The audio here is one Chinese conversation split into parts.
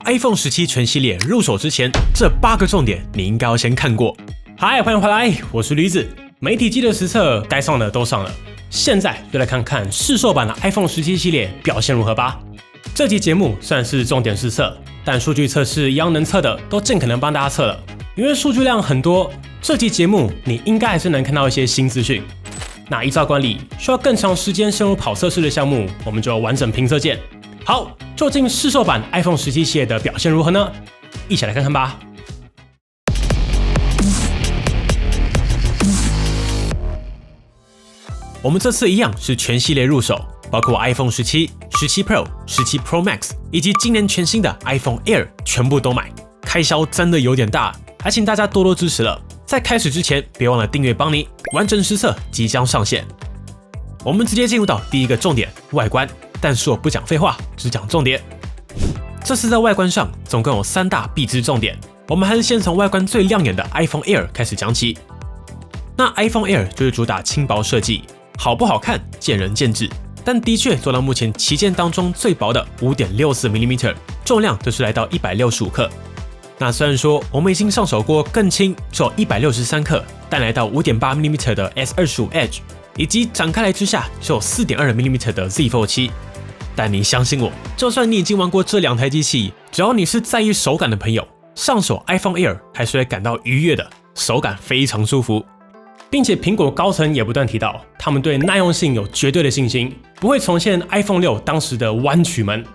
iPhone 17全系列入手之前，这8个重点你应该要先看过。嗨，欢迎回来，我是驴子。媒体季的实测该上的都上了，现在就来看看市售版的 iPhone 17系列表现如何吧。这期节目算是重点实测，但数据测试一样能测的都尽可能帮大家测了，因为数据量很多，这期节目你应该还是能看到一些新资讯。那依照惯例，需要更长时间深入跑测试的项目，我们就完整评测见。好，究竟市售版 iPhone 17系列的表现如何呢？一起来看看吧。我们这次一样是全系列入手，包括 iPhone 17、17 Pro、17 Pro Max 以及今年全新的 iPhone Air 全部都买，开销真的有点大，还请大家多多支持了。在开始之前，别忘了订阅邦尼，完整实测即将上线。我们直接进入到第一个重点，外观。但是我不讲废话，只讲重点。这次在外观上总共有3大必知重点，我们还是先从外观最亮眼的 iPhone Air 开始讲起。那 iPhone Air 就是主打轻薄设计，好不好看见仁见智，但的确做到目前旗舰当中最薄的 5.64mm， 重量则是来到165克。那虽然说我们已经上手过更轻，只有163克，但来到 5.8mm 的 S25 Edge， 以及展开来之下只有 4.2mm 的 Z Fold 7。但你相信我，就算你已经玩过这2台机器，只要你是在意手感的朋友，上手 iPhone Air 还是会感到愉悦的，手感非常舒服。并且苹果高层也不断提到，他们对耐用性有绝对的信心，不会重现 iPhone 6当时的弯曲门。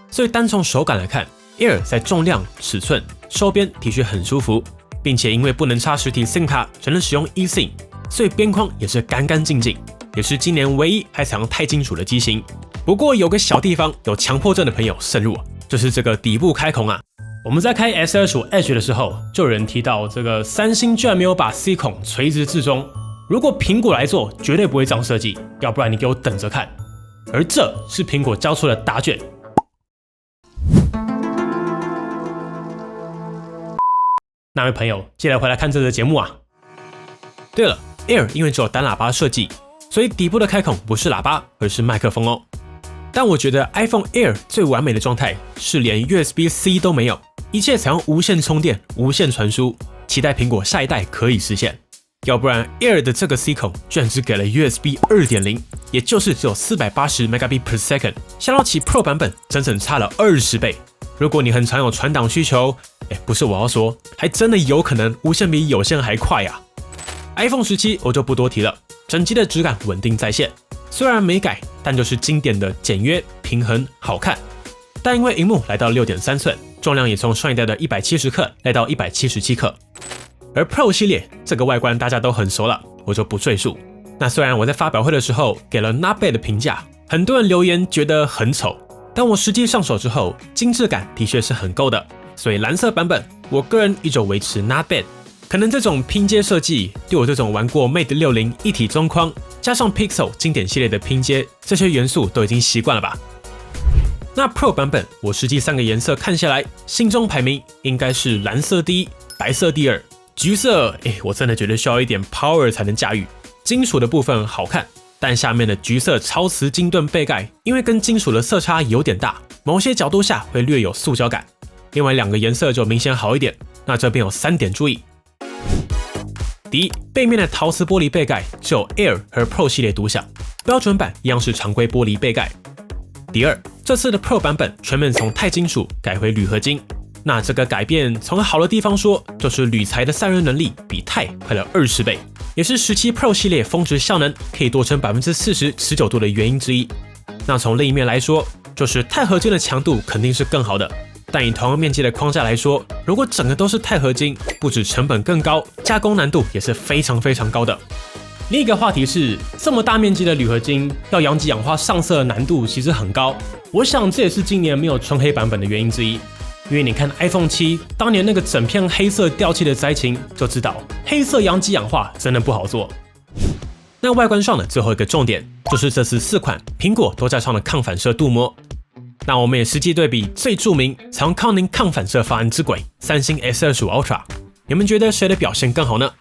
所以单从手感来看， Air 在重量、尺寸、收边的确很舒服，并且因为不能插实体 SIM 卡，只能使用 eSIM， 所以边框也是干干净净，也是今年唯一还采用钛金属的机型。不过有个小地方有强迫症的朋友慎入，就是这个底部开孔啊。我们在开 S25 Edge 的时候，就有人提到这个三星居然没有把 C 孔垂直置中，如果苹果来做，绝对不会这样设计，要不然你给我等着看。而这是苹果交出的答卷。那位朋友，记得回来看这个节目啊。对了 ，Air 因为只有单喇叭设计，所以底部的开孔不是喇叭，而是麦克风哦。但我觉得 iPhone Air 最完美的状态是连 USB-C 都没有，一切采用无线充电、无线传输，期待苹果下一代可以实现。要不然 Air 的这个 C 孔居然只给了 USB 2.0， 也就是只有480 Mbps， 相较起 Pro 版本整整差了20倍。如果你很常有传档需求，不是我要说，还真的有可能无线比有线还快啊。iPhone 17我就不多提了，整机的质感稳定在线，虽然没改，但就是经典的简约、平衡、好看。但因为萤幕来到 6.3 寸，重量也从上一代的170克来到177克。而 Pro 系列这个外观大家都很熟了，我就不赘述。那虽然我在发表会的时候给了 Not Bad 的评价，很多人留言觉得很丑，但我实际上手之后，精致感的确是很够的。所以蓝色版本，我个人依旧维持 Not Bad。可能这种拼接设计，对我这种玩过 Mate 60一体中框，加上 Pixel 经典系列的拼接，这些元素都已经习惯了吧？那 Pro 版本，我实际3个颜色看下来，心中排名应该是蓝色第1，白色第2，橘色，我真的觉得需要一点 power 才能驾驭。金属的部分好看，但下面的橘色超瓷金盾背盖，因为跟金属的色差有点大，某些角度下会略有塑胶感。另外2个颜色就明显好一点。那这边有3点注意。第一，背面的陶瓷玻璃背盖只有 Air 和 Pro 系列独享，标准版一样是常规玻璃背盖。第二，这次的 Pro 版本全面从钛金属改回铝合金，那这个改变从好的地方说，就是铝材的散热能力比钛快了20倍，也是17 Pro 系列峰值效能可以多撑 40% 持久度的原因之一。那从另一面来说，就是钛合金的强度肯定是更好的。但以同样面积的框架来说，如果整个都是钛合金，不止成本更高，加工难度也是非常非常高的。另一个话题是，这么大面积的铝合金要阳极氧化上色的难度其实很高，我想这也是今年没有纯黑版本的原因之一。因为你看 iPhone 7当年那个整片黑色掉漆的灾情，就知道黑色阳极氧化真的不好做。那外观上的最后一个重点，就是这次4款苹果都加上了抗反射镀膜。那我们也实际对比最著名采用康宁抗反射方案之鬼三星 S25 Ultra， 你们觉得谁的表现更好呢？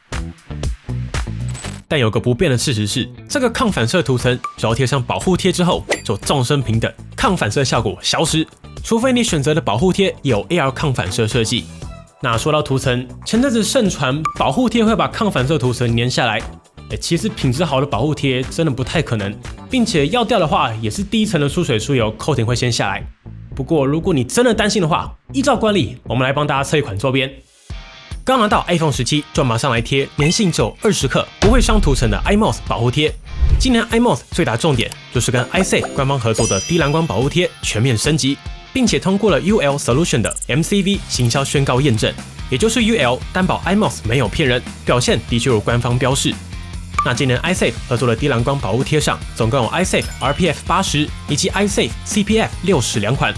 但有个不变的事实是，这个抗反射涂层只要贴上保护贴之后，就众生平等，抗反射效果消失，除非你选择的保护贴有 AR 抗反射设计。那说到涂层，前阵子盛传保护贴会把抗反射涂层粘下来，其实品质好的保护贴真的不太可能，并且要掉的话，也是第一层的疏水疏油 coating 会先下来。不过如果你真的担心的话，依照惯例，我们来帮大家测一款周边。刚拿到 iPhone 17就马上来贴粘性只有20克、不会伤涂层的 iMOS 保护贴。今年 iMOS 最大重点就是跟 iSafe 官方合作的低蓝光保护贴全面升级，并且通过了 UL Solution 的 MCV 行销宣告验证，也就是 UL 担保 iMOS 没有骗人，表现的确有官方标示。那今年 iSafe 合作的低蓝光保护贴上，总共有 iSafe RPF 80以及 iSafe CPF 60两款。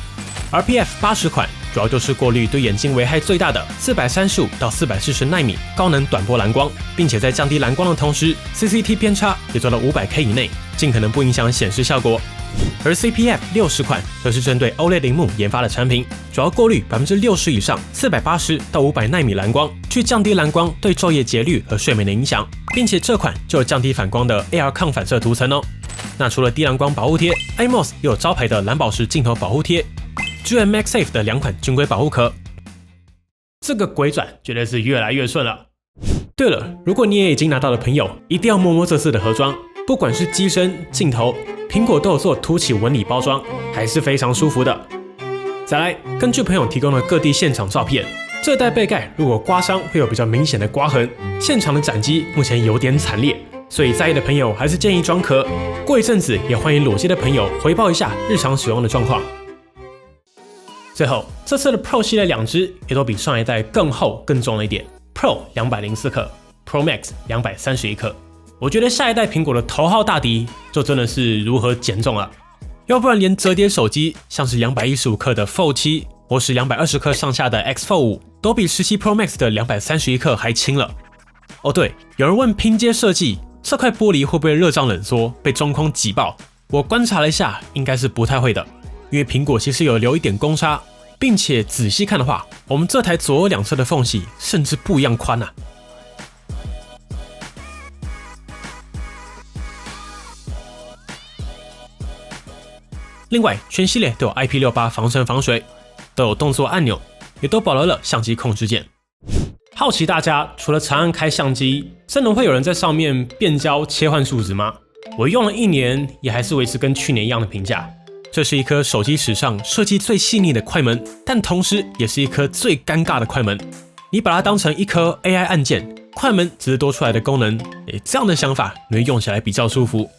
RPF 80款主要就是过滤对眼睛危害最大的435到440奈米高能短波蓝光，并且在降低蓝光的同时 ，CCT 偏差也做到500K 以内，尽可能不影响显示效果。而 CPF 60款则是针对 OLED 萤幕研发的产品，主要过滤60%以上480到500奈米蓝光，去降低蓝光对昼夜节律和睡眠的影响，并且这款就有降低反光的 AR 抗反射涂层哦。那除了低蓝光保护贴 ，iMOS 又有招牌的蓝宝石镜头保护贴。GM MagSafe 的两款军规保护壳，这个鬼转绝对是越来越顺了。对了，如果你也已经拿到的朋友，一定要摸摸这次的盒装，不管是机身、镜头，苹果都有做凸起纹理包装，还是非常舒服的。再来，根据朋友提供的各地现场照片，这代背盖如果刮伤会有比较明显的刮痕，现场的斩击目前有点惨烈，所以在意的朋友还是建议装壳。过一阵子也欢迎裸机的朋友回报一下日常使用的状况。最后，这次的 Pro 系列两只也都比上一代更厚更重了一点 ，Pro 204克 ，Pro Max 231克。我觉得下一代苹果的头号大敌就真的是如何减重了，要不然连折叠手机像是215克的 Fold 7或是220克上下的 X Fold 5都比17 Pro Max 的231克还轻了。哦对，有人问拼接设计这块玻璃会不会热胀冷缩被中空挤爆？我观察了一下，应该是不太会的。因为苹果其实有留一点公差，并且仔细看的话，我们这台左右两侧的缝隙甚至不一样宽啊。另外，全系列都有 IP68 防尘防水，都有动作按钮，也都保留了相机控制键。好奇大家除了长按开相机，真的会有人在上面变焦切换数值吗？我用了1年，也还是维持跟去年一样的评价。这是一颗手机史上设计最细腻的快门，但同时也是一颗最尴尬的快门。你把它当成一颗 AI 按键，快门只是多出来的功能。这样的想法你会用起来比较舒服。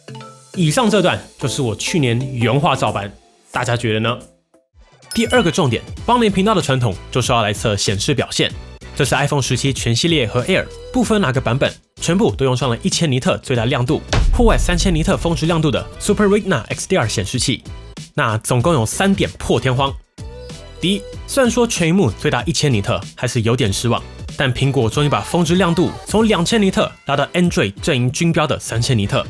以上这段就是我去年原画照版，大家觉得呢？第二个重点，邦联频道的传统就是要来测显示表现。这是 iPhone 17全系列和 Air 不分哪个版本，全部都用上了1000尼特最大亮度、户外3000尼特峰值亮度的 Super Retina XDR 显示器。那总共有3点破天荒。第一，虽然说全萤幕最大1000尼特还是有点失望，但苹果终于把峰值亮度从2000尼特拉到 Android 阵营均标的3000尼特。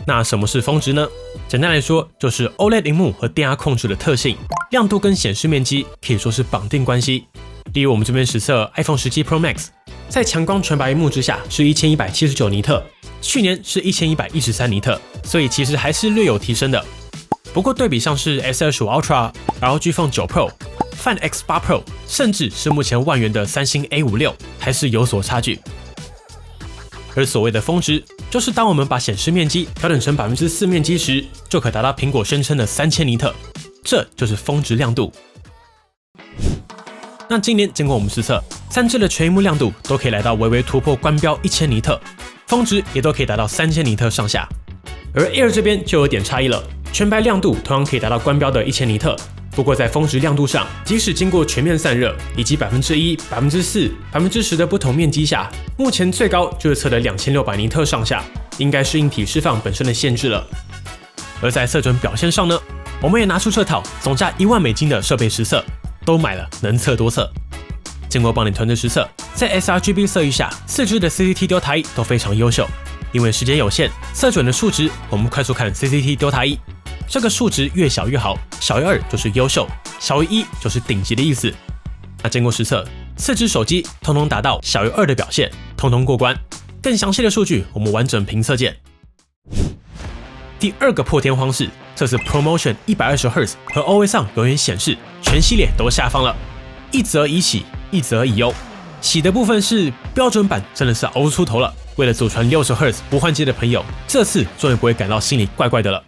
那什么是峰值呢？简单来说，就是 OLED 萤幕和电压控制的特性，亮度跟显示面积可以说是绑定关系。例如我们这边实测 iPhone 17 Pro Max， 在强光全白萤幕之下是1179尼特，去年是1113尼特，所以其实还是略有提升的。不过对比像是 S25 Ultra、ROG Phone 9 Pro、Find X8 Pro， 甚至是目前万元的三星 A56， 还是有所差距。而所谓的峰值，就是当我们把显示面积调整成4%面积时，就可达到苹果声称的3000尼特，这就是峰值亮度。那今年经过我们实测，3支的全萤幕亮度都可以来到微微突破官标1000尼特，峰值也都可以达到3000尼特上下。而 Air 这边就有点差异了，全白亮度同样可以达到官标的1000尼特，不过在峰值亮度上，即使经过全面散热以及1%、4%、10%的不同面积下，目前最高就是测的2600尼特上下，应该是硬体释放本身的限制了。而在色准表现上呢，我们也拿出这套总价$1万的设备实测，都买了，能测多测。经过邦联团队实测，在 sRGB 色域下，4支的 CCT Delta E 都非常优秀。因为时间有限，色准的数值我们快速看 CCT Delta E， 这个数值越小越好，小于2就是优秀，小于1就是顶级的意思。那经过实测，4支手机通通达到小于2的表现，通通过关。更详细的数据我们完整评测见。第二个破天荒是，这次 Promotion 120Hz 和 Always On 永远显示全系列都下放了，一则以喜，一则以忧。喜的部分是标准版真的是熬出头了，为了祖传60Hz 不换机的朋友，这次终于不会感到心里怪怪的了。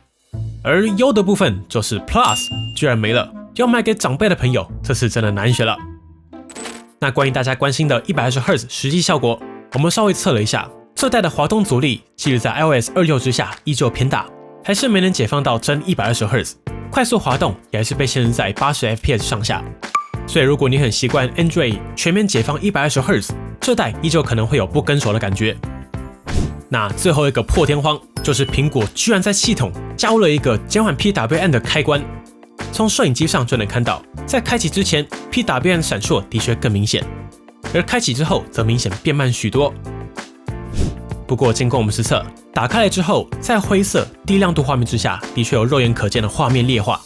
而忧的部分就是 Plus 居然没了，要卖给长辈的朋友，这次真的难选了。那关于大家关心的120Hz 实际效果，我们稍微测了一下，这代的滑动阻力即使在 iOS 26之下依旧偏大，还是没能解放到真120Hz， 快速滑动也还是被限制在80fps 上下。所以如果你很习惯 Android 全面解放120Hz， 这代依旧可能会有不跟手的感觉。那最后一个破天荒就是苹果居然在系统加入了一个减缓 PWM 的开关，从摄影机上就能看到，在开启之前 PWM 闪烁的确更明显，而开启之后则明显变慢许多。不过经过我们实测，打开来之后，在灰色低亮度画面之下，的确有肉眼可见的画面劣化。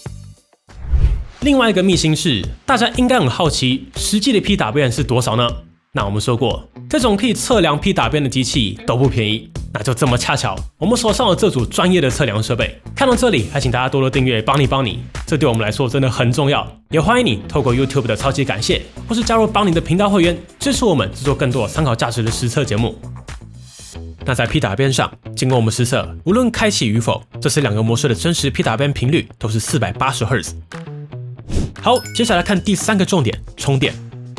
另外一个秘辛是，大家应该很好奇，实际的 PWM 是多少呢？那我们说过，这种可以测量 PWM 的机器都不便宜，那就这么恰巧，我们手上有这组专业的测量设备。看到这里，还请大家多多订阅，帮你，这对我们来说真的很重要。也欢迎你透过 YouTube 的超级感谢，或是加入帮你的频道会员，支持我们制作更多参考价值的实测节目。那在 PWM 上，经过我们实测，无论开启与否，这次两个模式的真实 PWM 频率都是480Hz。好，接下来看第三个重点，充电。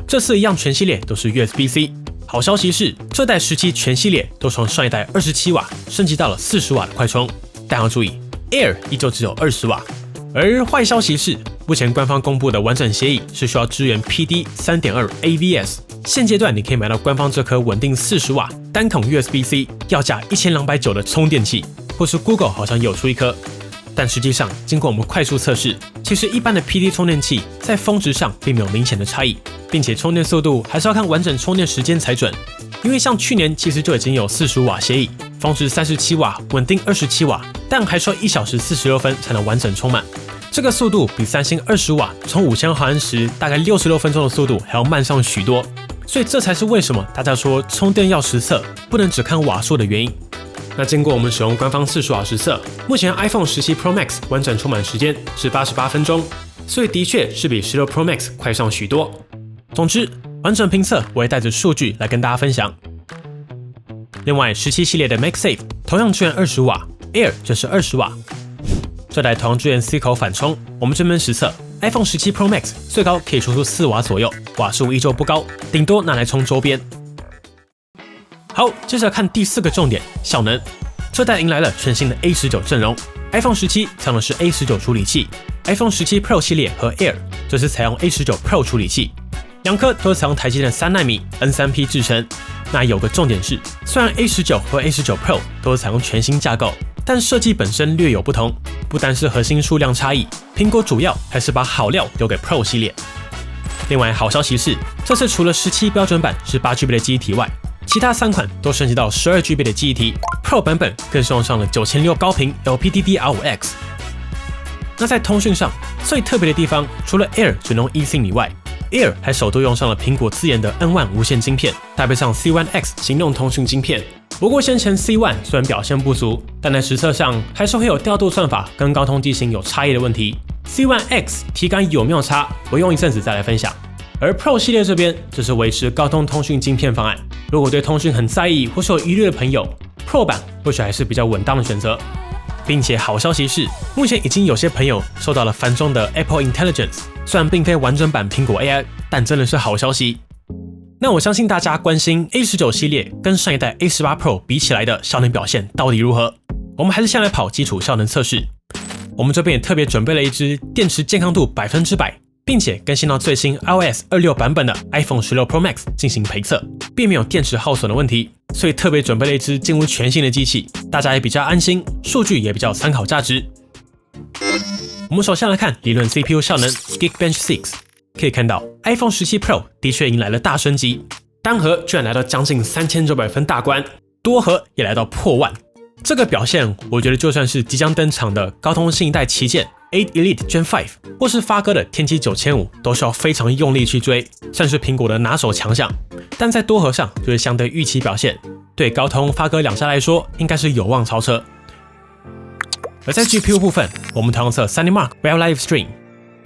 这次一样全系列都是 USB-C。好消息是，这代17全系列都从上一代27瓦升级到了40瓦的快充，但要注意 Air 依旧只有20瓦。而坏消息是，目前官方公布的完整协议是需要支援 PD 3.2 AVS， 现阶段你可以买到官方这颗稳定40瓦单孔 USB-C 要价1290的充电器，或是 Google 好像有出一颗。但实际上，经过我们快速测试，其实一般的 PD 充电器在峰值上并没有明显的差异，并且充电速度还是要看完整充电时间才准。因为像去年其实就已经有45瓦协议，峰值37瓦，稳定27瓦，但还需要1小时46分才能完整充满。这个速度比三星20瓦充5000毫安时大概66分钟的速度还要慢上许多，所以这才是为什么大家说充电要实测，不能只看瓦数的原因。那经过我们使用官方40瓦实测，目前 iPhone 17 Pro Max 完整充满时间是88分钟，所以的确是比16 Pro Max 快上许多。总之，完整评测我会带着数据来跟大家分享。另外，17系列的 MagSafe 同样支援20瓦 ，Air 就是20瓦。这台同样支援 C 口反充，我们这边实测 iPhone 17 Pro Max 最高可以输出4瓦左右，瓦数依旧不高，顶多拿来充周边。好，接着看第四个重点，效能。这代迎来了全新的 A19 阵容 ，iPhone 17采用的是 A19 处理器 ，iPhone 17 Pro 系列和 Air 则是采用 A19 Pro 处理器，两颗都是采用台积电3奈米 N3P 制程。那有个重点是，虽然 A19 和 A19 Pro 都是采用全新架构，但设计本身略有不同，不单是核心数量差异，苹果主要还是把好料留给 Pro 系列。另外好消息是，这次除了17标准版是8GB 的记忆体外，其他3款都升级到12GB 的记忆体 ，Pro 版本更是用上了9600高频 LPDDR5X。那在通讯上，最特别的地方，除了 Air 只能用 eSIM 以外 ，Air 还首度用上了苹果自研的 N1 无线晶片，搭配上 C1X 行动通讯晶片。不过先前 C1 虽然表现不足，但在实测上还是会有调度算法跟高通机型有差异的问题。C1X 体感有没有差，我用一阵子再来分享。而 Pro 系列这边则是维持高通通讯晶片方案。如果对通讯很在意或是有疑虑的朋友 ，Pro 版或许还是比较稳当的选择。并且好消息是，目前已经有些朋友收到了繁中的 Apple Intelligence， 虽然并非完整版苹果 AI， 但真的是好消息。那我相信大家关心 A19 系列跟上一代 A18 Pro 比起来的效能表现到底如何？我们还是先来跑基础效能测试。我们这边也特别准备了一支电池健康度100%，并且更新到最新 iOS 26版本的 iPhone 16 Pro Max 进行陪测，并没有电池耗损的问题，所以特别准备了一支近乎全新的机器，大家也比较安心，数据也比较有参考价值。我们首先来看理论 CPU 效能 Geekbench 6， 可以看到 iPhone 17 Pro 的确迎来了大升级，单核居然来到将近3900分大关，多核也来到破万。这个表现，我觉得就算是即将登场的高通新一代旗舰 8 Elite Gen 5， 或是发哥的天玑9500，都需要非常用力去追，算是苹果的拿手强项。但在多核上就是相对预期表现，对高通、发哥两家来说应该是有望超车。而在 GPU 部分，我们同样测 SunnyMark Real Live Stream，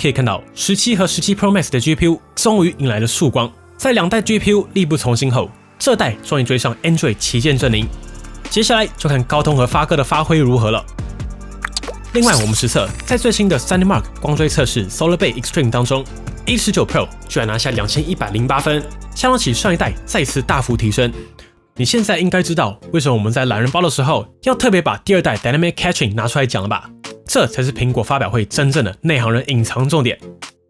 可以看到17和17 Pro Max 的 GPU 终于迎来了曙光。在2代 GPU 力不从心后，这代终于追上 Android 旗舰阵营。接下来就看高通和发哥的发挥如何了。另外，我们实测在最新的 SunnyMark 光追测试 Solar Bay Extreme 当中 ，A19 Pro 居然拿下2108分，相当起上一代再次大幅提升。你现在应该知道为什么我们在懒人包的时候要特别把第2代 Dynamic Caching 拿出来讲了吧？这才是苹果发表会真正的内行人隐藏重点。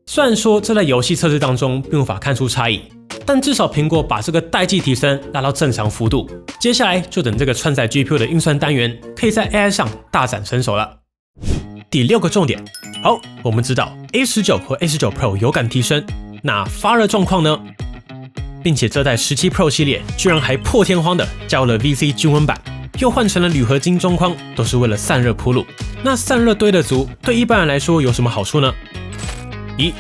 虽然说这在游戏测试当中并无法看出差异，但至少苹果把这个代际提升拉到正常幅度。接下来就等这个串载 GPU 的运算单元可以在 AI 上大展身手了。第6个重点，好，我们知道 A19 和 A19 Pro 有感提升，那发热状况呢？并且这代17 Pro 系列居然还破天荒的加入了 VC 均温板，又换成了铝合金中框，都是为了散热铺路。那散热堆得足，对一般人来说有什么好处呢？一，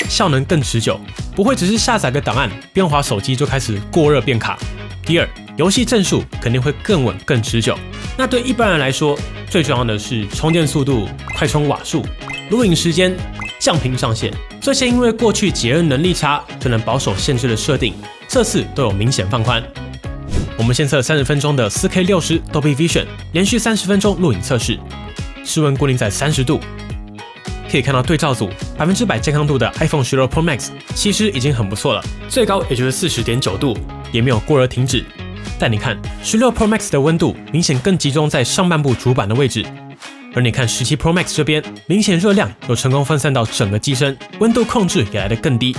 效能更持久，不会只是下载个档案，边滑手机就开始过热变卡。第二，游戏帧数肯定会更稳更持久。那对一般人来说，最重要的是充电速度、快充瓦数、录影时间、降频上限，这些因为过去节热能力差就能保守限制的设定，这次都有明显放宽。我们先测30分钟的 4K 60 Dolby Vision， 连续30分钟录影测试，室温固定在30度。可以看到对照组100%健康度的 iPhone 16 Pro Max 其实已经很不错了，最高也就是 40.9 度，也没有过热停止。但你看16 Pro Max 的温度明显更集中在上半部主板的位置，而你看17 Pro Max 这边，明显热量有成功分散到整个机身，温度控制也来得更低。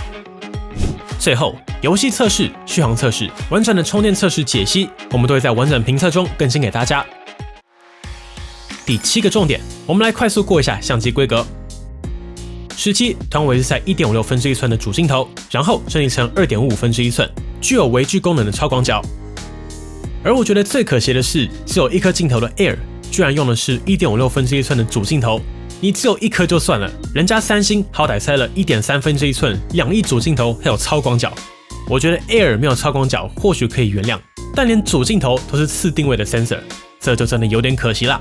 最后，游戏测试、续航测试、完整的充电测试解析，我们都会在完整评测中更新给大家。第7个重点，我们来快速过一下相机规格。17同样维持在 1.56 分之一寸的主镜头，然后升级成 2.55 分之一寸，具有微距功能的超广角。而我觉得最可惜的是，只有一颗镜头的 Air 居然用的是 1.56 分之一寸的主镜头。你只有一颗就算了，人家三星好歹塞了 1.3 分之一寸2亿主镜头，还有超广角。我觉得 Air 没有超广角或许可以原谅，但连主镜头都是次定位的 sensor， 这就真的有点可惜啦。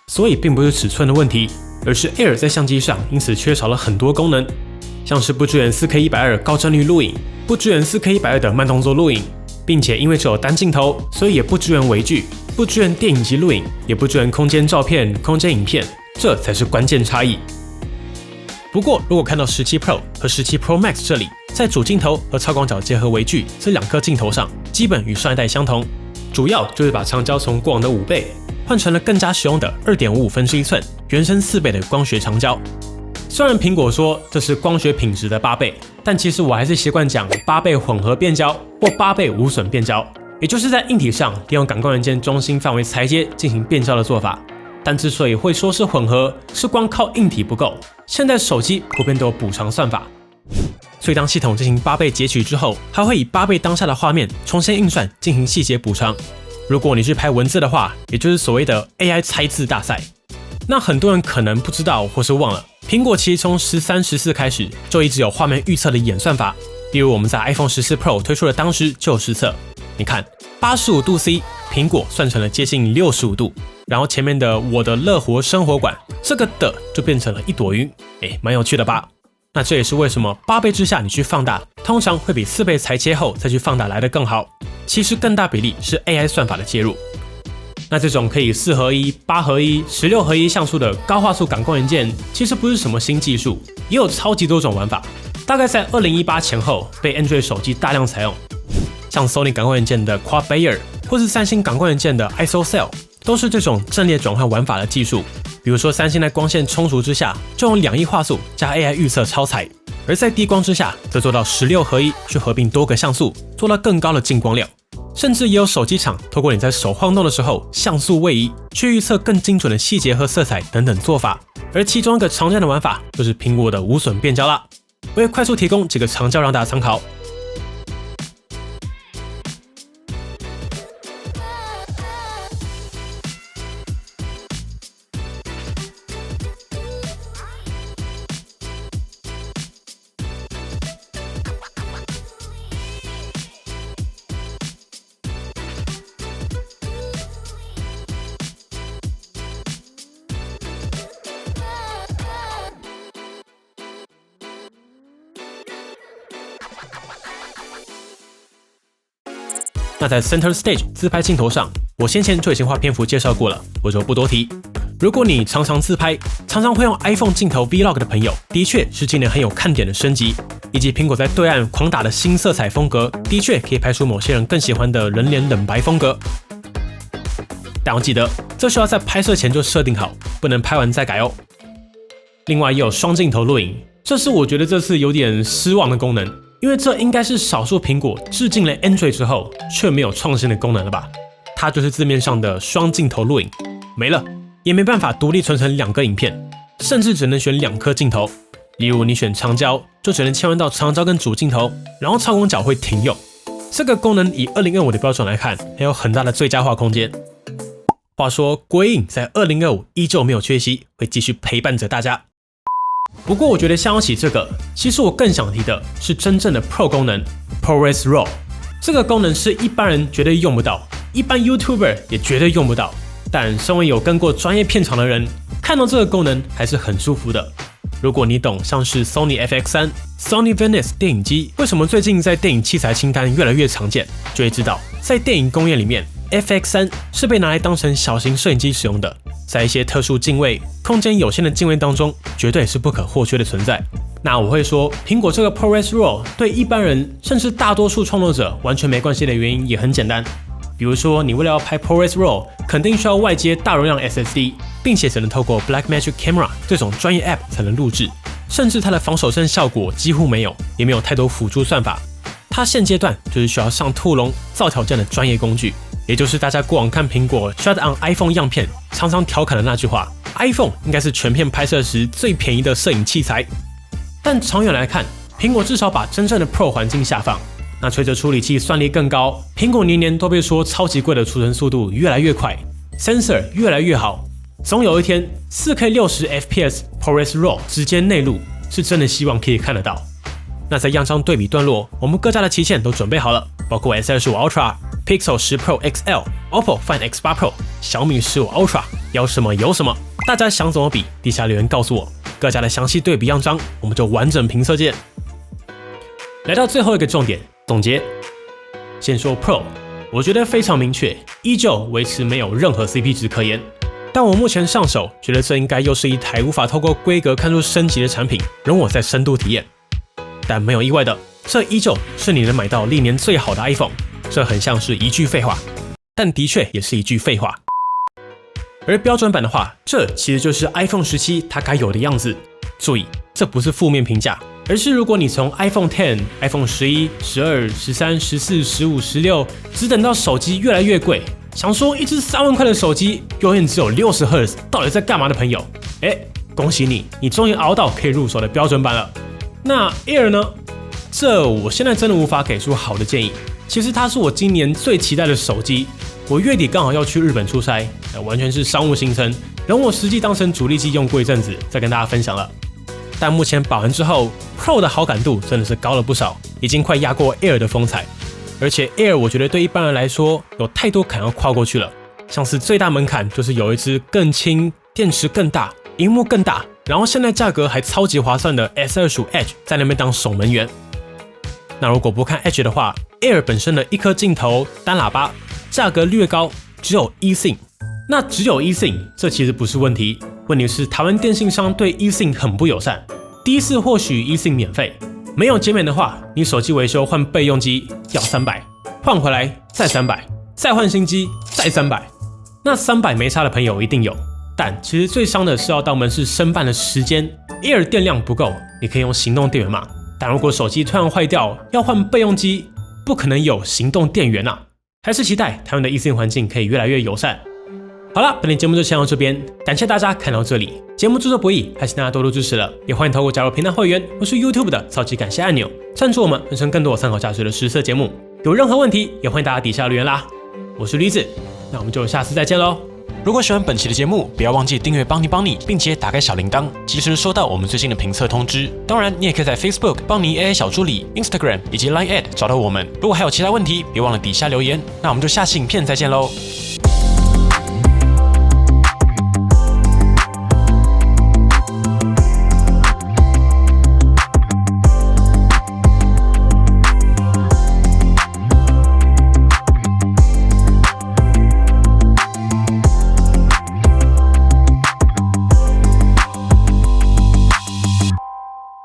所以并不是尺寸的问题，而是 Air 在相机上因此缺少了很多功能，像是不支援 4K120 高帧率录影，不支援 4K120 的慢动作录影，并且因为只有单镜头，所以也不支援微距，不支援电影级录影，也不支援空间照片、空间影片，这才是关键差异。不过，如果看到17 Pro 和17 Pro Max 这里，在主镜头和超广角结合微距这2颗镜头上，基本与上一代相同，主要就是把长焦从过往的5倍换成了更加实用的 2.55 分之一寸，原生4倍的光学长焦。虽然苹果说这是光学品质的8倍，但其实我还是习惯讲8倍混合变焦或8倍无损变焦，也就是在硬体上利用感光元件中心范围裁接进行变焦的做法。但之所以会说是混合，是光靠硬体不够，现在手机普遍都有补偿算法，所以当系统进行8倍截取之后，还会以8倍当下的画面重新运算进行细节补偿。如果你是拍文字的话，也就是所谓的 AI 猜字大赛。那很多人可能不知道或是忘了，苹果其实从13、14开始就一直有画面预测的演算法，例如我们在 iPhone 14 Pro 推出的当时就有实测。你看85度 C， 苹果算成了接近65度，然后前面的我的乐活生活馆，这个的就变成了一朵云，蛮有趣的吧？那这也是为什么8倍之下你去放大，通常会比4倍裁切后再去放大来得更好。其实更大比例是 AI 算法的介入。那这种可以4合1、8合1、16合1像素的高画素感光元件，其实不是什么新技术，也有超级多种玩法。大概在2018前后被 Android 手机大量采用，像 Sony 感光元件的 Quad Bayer， 或是三星感光元件的 ISOCELL， 都是这种阵列转换玩法的技术。比如说三星在光线充足之下，就用2亿画素加 AI 预测超采，而在低光之下，则做到16合1，去合并多个像素，做到更高的进光量。甚至也有手机厂透过你在手晃动的时候像素位移，去预测更精准的细节和色彩等等做法。而其中一个常见的玩法就是苹果的无损变焦啦。我也快速提供几个长焦让大家参考。那在 Center Stage 自拍镜头上，我先前就已经花篇幅介绍过了，我就不多提。如果你常常自拍，常常会用 iPhone 镜头 Vlog 的朋友，的确是今年很有看点的升级，以及苹果在对岸狂打的新色彩风格，的确可以拍出某些人更喜欢的人脸冷白风格。但要记得，这需要在拍摄前就设定好，不能拍完再改哦。另外也有双镜头录影，这是我觉得这次有点失望的功能，因为这应该是少数苹果致敬了 Android 之后却没有创新的功能了吧？它就是字面上的双镜头录影，没了，也没办法独立存成2个影片，甚至只能选2颗镜头。例如你选长焦，就只能切换到长焦跟主镜头，然后超广角会停用。这个功能以2025的标准来看，还有很大的最佳化空间。话说，鬼影在2025依旧没有缺席，会继续陪伴着大家。不过我觉得相比起这个，其实我更想提的是真正的 Pro 功能 ProRes RAW。这个功能是一般人绝对用不到，一般 YouTuber 也绝对用不到。但身为有跟过专业片场的人，看到这个功能还是很舒服的。如果你懂像是 Sony FX3、Sony Venice 电影机为什么最近在电影器材清单越来越常见，就会知道在电影工业里面 FX3 是被拿来当成小型摄影机使用的，在一些特殊镜位、空间有限的镜位当中，绝对是不可或缺的存在。那我会说，苹果这个 ProRes RAW 对一般人甚至大多数创作者完全没关系的原因也很简单。比如说，你为了要拍 ProRes RAW， 肯定需要外接大容量 SSD， 并且只能透过 Blackmagic Camera 这种专业 App 才能录制，甚至它的防手震效果几乎没有，也没有太多辅助算法。它现阶段就是需要上兔笼造条件的专业工具，也就是大家过往看苹果 Shot on iPhone 样片常常调侃的那句话 ：iPhone 应该是全片拍摄时最便宜的摄影器材。但长远来看，苹果至少把真正的 Pro 环境下放。那随着处理器算力更高，苹果年年都被说超级贵的储存速度越来越快 ，sensor 越来越好，总有一天 4K 60 FPS ProRes RAW 直接内录，是真的希望可以看得到。那在样张对比段落，我们各家的旗舰都准备好了，包括 S25 Ultra、Pixel 10 Pro XL、OPPO Find X8 Pro、小米15 Ultra， 要什么有什么，大家想怎么比，底下留言告诉我，各家的详细对比样张，我们就完整评测见。来到最后一个重点。总结，先说 Pro， 我觉得非常明确，依旧维持没有任何 CP 值可言。但我目前上手，觉得这应该又是一台无法透过规格看出升级的产品，容我再深度体验。但没有意外的，这依旧是你能买到历年最好的 iPhone， 这很像是一句废话，但的确也是一句废话。而标准版的话，这其实就是 iPhone 17它该有的样子。注意，这不是负面评价。而是如果你从 iPhone X、iPhone 11、12、13、14、15、16，只等到手机越来越贵，想说一只3万块的手机永远只有60赫兹，到底在干嘛的朋友？恭喜你，你终于熬到可以入手的标准版了。那 Air 呢？这我现在真的无法给出好的建议。其实它是我今年最期待的手机。我月底刚好要去日本出差，完全是商务行程，等我实际当成主力机用过一阵子，再跟大家分享了。但目前把玩之后 ，Pro 的好感度真的是高了不少，已经快压过 Air 的风采。而且 Air 我觉得对一般人来说有太多坎要跨过去了，像是最大门槛就是有一支更轻、电池更大、萤幕更大，然后现在价格还超级划算的 S25 Edge 在那边当守门员。那如果不看 Edge 的话 ，Air 本身的一颗镜头、单喇叭，价格略高，只有 eSIM。那只有 eSIM， 这其实不是问题。问题是台湾电信商对 eSIM 很不友善。第一次或许 eSIM 免费，没有减免的话，你手机维修换备用机要300，换回来再300，再换新机再300。那300没差的朋友一定有，但其实最伤的是要到门市申办的时间。Air 电量不够，你可以用行动电源嘛。但如果手机突然坏掉，要换备用机，不可能有行动电源啊。还是期待台湾的 eSIM 环境可以越来越友善。好了，本期节目就先到这边，感谢大家看到这里。节目制作不易，还请大家多多支持了，也欢迎透过加入频道会员或是 YouTube 的超级感谢按钮，赞助我们，分成更多有参考价值的实色节目。有任何问题，也欢迎大家底下留言啦。我是驴子，那我们就下次再见喽。如果喜欢本期的节目，不要忘记订阅邦尼，并且打开小铃铛，及时收到我们最新的评测通知。当然，你也可以在 Facebook 邦尼 AI 小助理、Instagram 以及 Line@ 找到我们。如果还有其他问题，别忘了底下留言。那我们就下期影片再见喽。